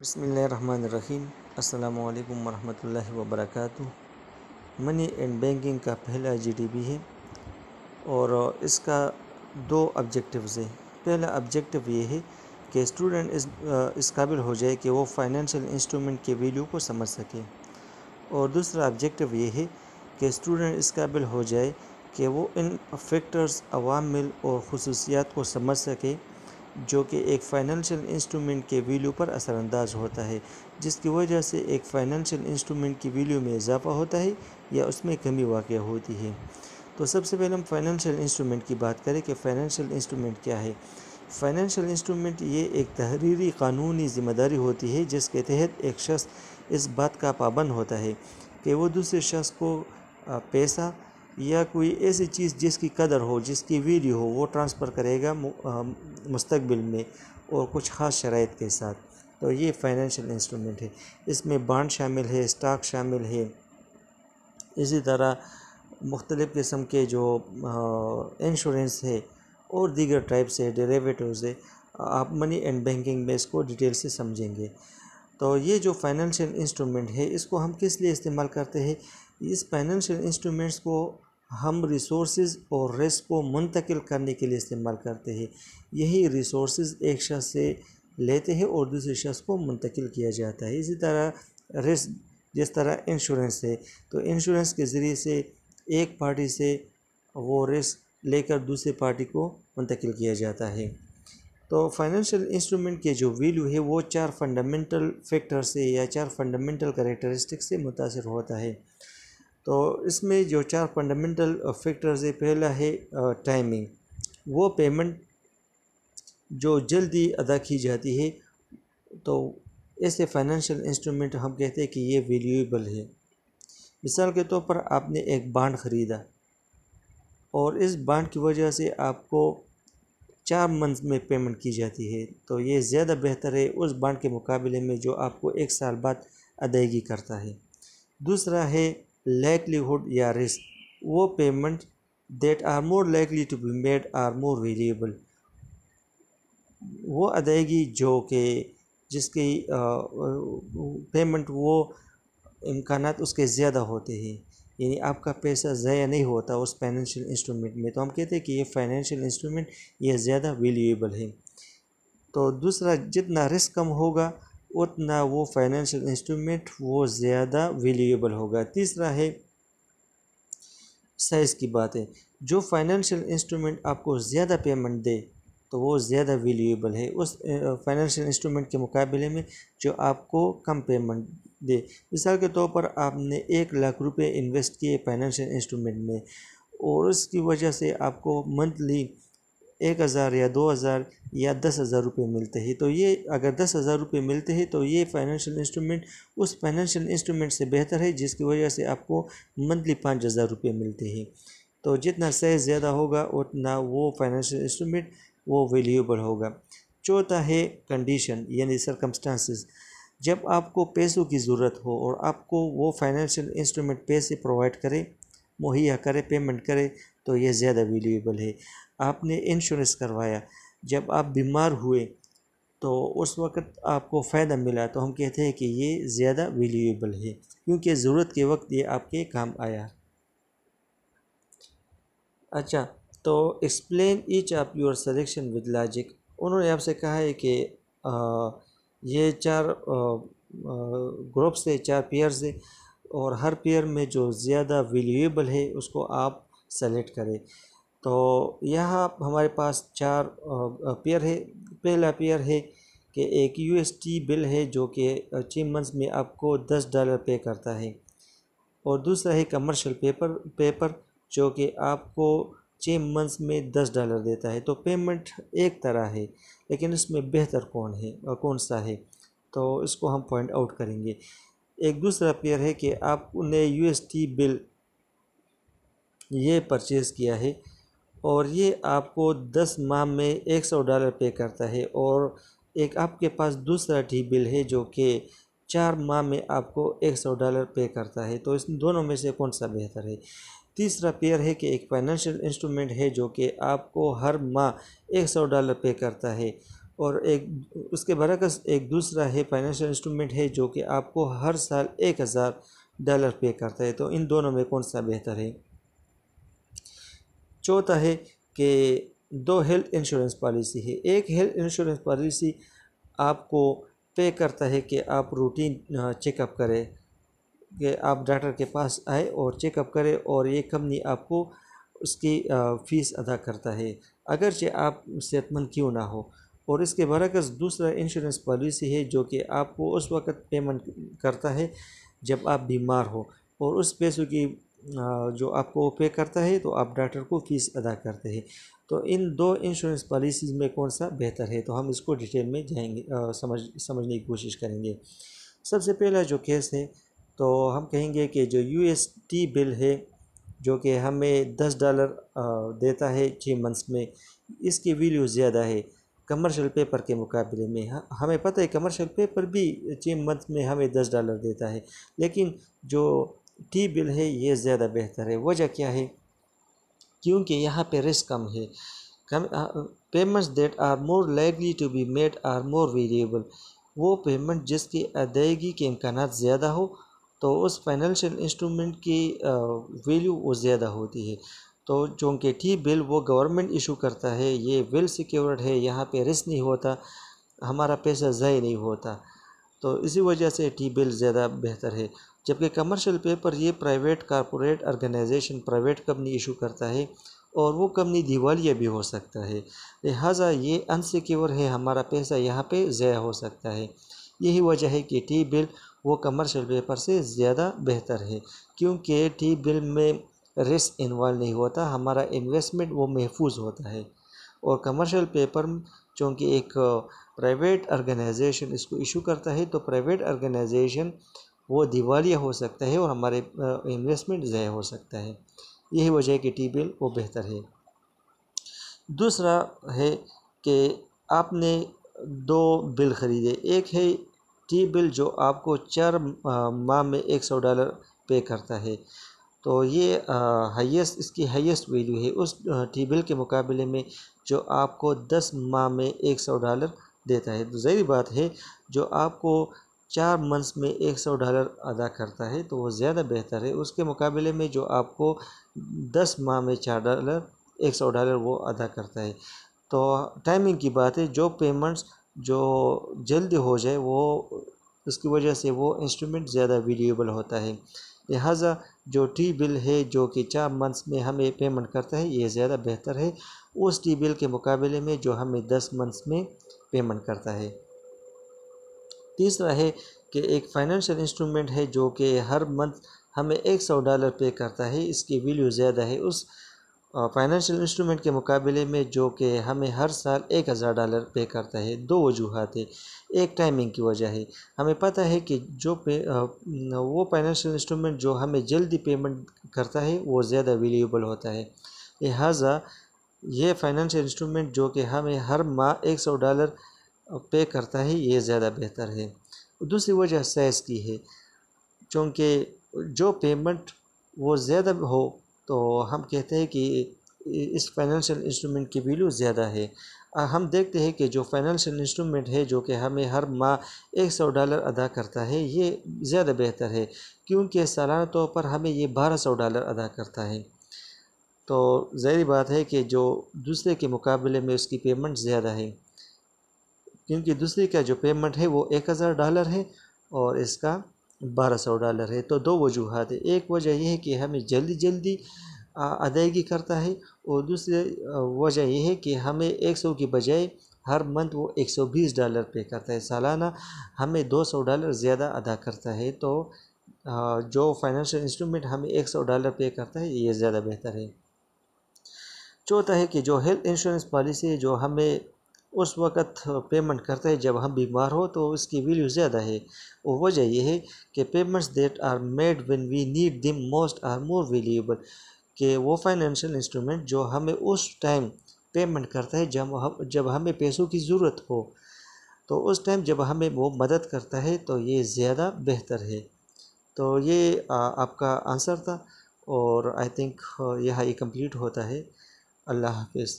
بسم اللہ الرحمن الرحیم۔ السلام علیکم ورحمۃ اللہ وبرکاتہ۔ منی اینڈ بینکنگ کا پہلا GDP ہے اور اس کا دو آبجیکٹیوز ہیں۔ پہلا آبجیکٹیو یہ ہے کہ اسٹوڈنٹ اس قابل ہو جائے کہ وہ فائنینشیل انسٹرومنٹ کے ویلیو کو سمجھ سکے، اور دوسرا آبجیکٹیو یہ ہے کہ اسٹوڈنٹ اس قابل ہو جائے کہ وہ ان فیکٹرز، عوامل اور خصوصیات کو سمجھ سکے جو کہ ایک فائنینشیل انسٹرومنٹ کے ویلیو پر اثر انداز ہوتا ہے، جس کی وجہ سے ایک فائنینشیل انسٹرومنٹ کی ویلیو میں اضافہ ہوتا ہے یا اس میں کمی واقع ہوتی ہے۔ تو سب سے پہلے ہم فائنینشیل انسٹرومنٹ کی بات کریں کہ فائنینشیل انسٹرومنٹ کیا ہے۔ فائنینشیل انسٹرومنٹ یہ ایک تحریری قانونی ذمہ داری ہوتی ہے جس کے تحت ایک شخص اس بات کا پابند ہوتا ہے کہ وہ دوسرے شخص کو پیسہ یا کوئی ایسی چیز جس کی قدر ہو، جس کی ویلیو ہو، وہ ٹرانسفر کرے گا مستقبل میں اور کچھ خاص شرائط کے ساتھ۔ تو یہ فائنینشیل انسٹرومنٹ ہے۔ اس میں بانڈ شامل ہے، اسٹاک شامل ہے، اسی طرح مختلف قسم کے جو انشورنس ہے اور دیگر ٹائپ سے ڈیریویٹوز ہے۔ آپ منی اینڈ بینکنگ میں اس کو ڈیٹیل سے سمجھیں گے۔ تو یہ جو فائنینشیل انسٹرومنٹ ہے اس کو ہم کس لیے استعمال کرتے ہیں؟ اس فائنینشیل انسٹرومنٹس کو ہم ریسورسز اور رسک کو منتقل کرنے کے لیے استعمال کرتے ہیں۔ یہی ریسورسز ایک شخص سے لیتے ہیں اور دوسرے شخص کو منتقل کیا جاتا ہے۔ اسی طرح رسک، جس طرح انشورنس ہے، تو انشورنس کے ذریعے سے ایک پارٹی سے وہ رسک لے کر دوسرے پارٹی کو منتقل کیا جاتا ہے۔ تو فائنینشیل انسٹرومنٹ کے جو ویلیو ہے وہ 4 فنڈامنٹل فیکٹر سے یا 4 فنڈامنٹل کریکٹرسٹک سے متاثر ہوتا ہے۔ تو اس میں جو 4 فنڈامنٹل فیکٹرز ہے، پہلا ہے ٹائمنگ، وہ پیمنٹ جو جلدی ادا کی جاتی ہے، تو ایسے فائنینشیل انسٹرومنٹ ہم کہتے ہیں کہ یہ ویلیویبل ہے۔ مثال کے طور پر آپ نے ایک بانڈ خریدا اور اس بانڈ کی وجہ سے آپ کو 4 منتھ میں پیمنٹ کی جاتی ہے، تو یہ زیادہ بہتر ہے اس بانڈ کے مقابلے میں جو آپ کو 1 سال بعد ادائیگی کرتا ہے۔ دوسرا ہے لائکلیہوڈ یا رسک، وہ payment that are more likely to be made are more variable, وہ ادائیگی جو کہ جس کی پیمنٹ وہ امکانات اس کے زیادہ ہوتے ہیں، یعنی آپ کا پیسہ ضائع نہیں ہوتا اس فائنینشیل انسٹرومنٹ میں، تو ہم کہتے ہیں کہ یہ فائنینشیل انسٹرومنٹ یہ زیادہ ویلیویبل ہے۔ تو دوسرا، جتنا رسک کم ہوگا اتنا وہ فائنینشیل انسٹرومنٹ وہ زیادہ ویلیویبل ہوگا۔ تیسرا ہے سائز کی بات ہے، جو فائنینشیل انسٹرومنٹ آپ کو زیادہ پیمنٹ دے تو وہ زیادہ ویلیویبل ہے اس فائنینشیل انسٹرومنٹ کے مقابلے میں جو آپ کو کم پیمنٹ دے۔ مثال کے طور پر آپ نے 1 لاکھ روپے انویسٹ کیے فائنینشیل انسٹرومنٹ میں اور اس کی وجہ سے آپ کو منتھلی 1000 یا 2000 یا 10,000 روپے ملتے ہیں، تو یہ اگر 10,000 روپے ملتے ہیں تو یہ فائنینشیل انسٹرومنٹ اس فائنینشیل انسٹرومنٹ سے بہتر ہے جس کی وجہ سے آپ کو منتھلی 5,000 روپے ملتے ہیں۔ تو جتنا سائز زیادہ ہوگا اتنا وہ فائنینشیل انسٹرومنٹ وہ ویلیویبل ہوگا۔ چوتھا ہے کنڈیشن یعنی سرکمسٹانسز، جب آپ کو پیسوں کی ضرورت ہو اور آپ کو وہ فائنینشیل انسٹرومنٹ پیسے پرووائڈ کرے، مہیا کرے، پیمنٹ کرے، تو یہ زیادہ ویلیویبل ہے۔ آپ نے انشورنس کروایا، جب آپ بیمار ہوئے تو اس وقت آپ کو فائدہ ملا، تو ہم کہتے ہیں کہ یہ زیادہ ویلیویبل ہے کیونکہ ضرورت کے وقت یہ آپ کے کام آیا۔ اچھا، تو explain each of your selection with logic, انہوں نے آپ سے کہا ہے کہ یہ 4 گروپس ہے، 4 پیئرز ہے، اور ہر پیئر میں جو زیادہ ویلیویبل ہے اس کو آپ سلیکٹ کریں۔ تو یہاں ہمارے پاس 4 پیئر ہے۔ پہلا پیئر ہے کہ ایک UST بل ہے جو کہ 6 منتھس میں آپ کو $10 پے کرتا ہے، اور دوسرا ہے کمرشل پیپر جو کہ آپ کو 6 منتھس میں $10 دیتا ہے۔ تو پیمنٹ ایک طرح ہے لیکن اس میں بہتر کون سا ہے، تو اس کو ہم پوائنٹ آؤٹ کریں گے۔ ایک دوسرا پیئر ہے کہ آپ نے UST بل یہ پرچیز کیا ہے اور یہ آپ کو 10 ماہ میں $100 پے کرتا ہے، اور ایک آپ کے پاس دوسرا ٹی بل ہے جو کہ 4 ماہ میں آپ کو $100 پے کرتا ہے، تو اس دونوں میں سے کون سا بہتر ہے۔ تیسرا پیئر ہے کہ ایک فائنینشیل انسٹرومنٹ ہے جو کہ آپ کو ہر ماہ $100 پے کرتا ہے، اور اس کے برعکس ایک دوسرا ہے فائنینشیل انسٹرومنٹ ہے جو کہ آپ کو ہر سال $1000 پے کرتا ہے. تو ان دونوں میں کون سا بہتر ہے؟ چوتھا ہے کہ 2 ہیلتھ انشورنس پالیسی ہے. ایک ہیلتھ انشورنس پالیسی آپ کو پے کرتا ہے کہ آپ روٹین چیک اپ کریں، کہ آپ ڈاکٹر کے پاس آئے اور چیک اپ کرے، اور یہ کمپنی آپ کو اس کی فیس ادا کرتا ہے اگرچہ آپ صحت مند کیوں نہ ہو. اور اس کے برعکس دوسرا انشورنس پالیسی ہے جو کہ آپ کو اس وقت پیمنٹ کرتا ہے جب آپ بیمار ہو، اور اس پیسوں کی جو آپ کو پے کرتا ہے تو آپ ڈاکٹر کو فیس ادا کرتے ہیں. تو ان 2 انشورنس پالیسیز میں کون سا بہتر ہے؟ تو ہم اس کو ڈیٹیل میں جائیں گے، سمجھنے کی کوشش کریں گے. سب سے پہلا جو کیس ہے تو ہم کہیں گے کہ جو UST بل ہے جو کہ ہمیں $10 دیتا ہے 6 منتھس میں، اس کی ویلیو زیادہ ہے کمرشل پیپر کے مقابلے میں. ہمیں پتہ ہے کمرشل پیپر بھی 6 منتھ میں ہمیں $10 دیتا ہے، لیکن جو ٹی بل ہے یہ زیادہ بہتر ہے. وجہ کیا ہے؟ کیونکہ یہاں پہ رسک کم ہے. Payments that are more likely to be made are more variable. وہ پیمنٹ جس کی ادائیگی کے امکانات زیادہ ہو تو اس فائنینشیل انسٹرومنٹ کی ویلیو وہ زیادہ ہوتی ہے. تو چونکہ ٹی بل وہ گورنمنٹ ایشو کرتا ہے، یہ ویل سیکیورڈ ہے، یہاں پہ رسک نہیں ہوتا، ہمارا پیسہ ضائع نہیں ہوتا، تو اسی وجہ سے ٹی بل زیادہ بہتر ہے. جبکہ کمرشل پیپر یہ private corporate organization private company issue کرتا ہے، اور وہ کمپنی دیوالیہ بھی ہو سکتا ہے، لہٰذا یہ انسیکیور ہے، ہمارا پیسہ یہاں پہ ضائع ہو سکتا ہے. یہی وجہ ہے کہ ٹی بل وہ کمرشل پیپر سے زیادہ بہتر ہے، کیونکہ ٹی بل میں رسک انوالو نہیں ہوتا، ہمارا انویسٹمنٹ وہ محفوظ ہوتا ہے. اور کمرشل پیپر چونکہ ایک پرائیویٹ آرگنائزیشن اس کو ایشو کرتا ہے، تو پرائیویٹ آرگنائزیشن وہ دیوالیہ ہو سکتا ہے اور ہمارے انویسٹمنٹ ضائع ہو سکتا ہے. یہی وجہ ہے کہ ٹی بل وہ بہتر ہے. دوسرا ہے کہ آپ نے 2 بل خریدے. ایک ہے ٹی بل جو آپ کو 4 ماہ میں $100 پے کرتا ہے، تو یہ اس کی ہائیسٹ ویلیو ہے اس ٹی بل کے مقابلے میں جو آپ کو 10 ماہ میں $100 دیتا ہے. تو ظاہر بات ہے جو آپ کو 4 منتھس میں $100 ادا کرتا ہے تو وہ زیادہ بہتر ہے اس کے مقابلے میں جو آپ کو 10 ماہ میں $100 وہ ادا کرتا ہے. تو ٹائمنگ کی بات ہے، جو پیمنٹس جو جلد ہو جائے وہ اس کی وجہ سے وہ انسٹرومنٹ زیادہ ویلیوبل ہوتا ہے. لہٰذا جو ٹی بل ہے جو کہ 4 منتھس میں ہمیں پیمنٹ کرتا ہے یہ زیادہ بہتر ہے اس ٹی بل کے مقابلے میں جو ہمیں 10 منتھس میں پیمنٹ کرتا ہے. تیسرا ہے کہ ایک فائنینشیل انسٹرومنٹ ہے جو کہ ہر منتھ ہمیں $100 پے کرتا ہے، اس کی ویلیو زیادہ ہے اس فائنینشیل انسٹرومنٹ کے مقابلے میں جو کہ ہمیں ہر سال $1000 پے کرتا ہے. 2 وجوہات ہیں. ایک ٹائمنگ کی وجہ ہے، ہمیں پتہ ہے کہ وہ فائنینشیل انسٹرومنٹ جو ہمیں جلدی پیمنٹ کرتا ہے وہ زیادہ ویلیوبل ہوتا ہے، لہٰذا یہ فائنینشیل انسٹرومنٹ جو کہ ہمیں ہر ماہ $100 پے کرتا ہے یہ زیادہ بہتر ہے. دوسری وجہ سائز کی ہے، چونکہ جو پیمنٹ وہ زیادہ ہو تو ہم کہتے ہیں کہ اس فائنینشیل انسٹرومنٹ کی ویلیو زیادہ ہے. ہم دیکھتے ہیں کہ جو فائنینشیل انسٹرومنٹ ہے جو کہ ہمیں ہر ماہ $100 ادا کرتا ہے یہ زیادہ بہتر ہے، کیونکہ سالانہ طور پر ہمیں یہ $1200 ادا کرتا ہے. تو ظاہر بات ہے کہ جو دوسرے کے مقابلے میں اس کی پیمنٹ زیادہ ہے، کیونکہ دوسرے کا جو پیمنٹ ہے وہ $1000 ہے اور اس کا $1200 ہے. تو 2 وجوہات ہیں. ایک وجہ یہ ہے کہ ہمیں جلدی ادائیگی کرتا ہے، اور دوسری وجہ یہ ہے کہ ہمیں 100 کی بجائے ہر منتھ وہ $120 پے کرتا ہے، سالانہ ہمیں $200 زیادہ ادا کرتا ہے. تو جو فائنینشیل انسٹرومنٹ ہمیں $100 پے کرتا ہے یہ زیادہ بہتر ہے. چوتھا ہے کہ جو ہیلتھ انشورنس پالیسی ہے جو ہمیں اس وقت پیمنٹ کرتا ہے جب ہم بیمار ہو تو اس کی ویلیو زیادہ ہے. اور وجہ یہ ہے کہ payments that are made when we need them most are more valuable, کہ وہ فائنینشیل انسٹرومنٹ جو ہمیں اس ٹائم پیمنٹ کرتا ہے جب ہمیں پیسوں کی ضرورت ہو، تو اس ٹائم جب ہمیں وہ مدد کرتا ہے تو یہ زیادہ بہتر ہے. تو یہ آپ کا آنسر تھا، اور آئی تھنک یہاں یہ کمپلیٹ ہوتا ہے. اللہ حافظ.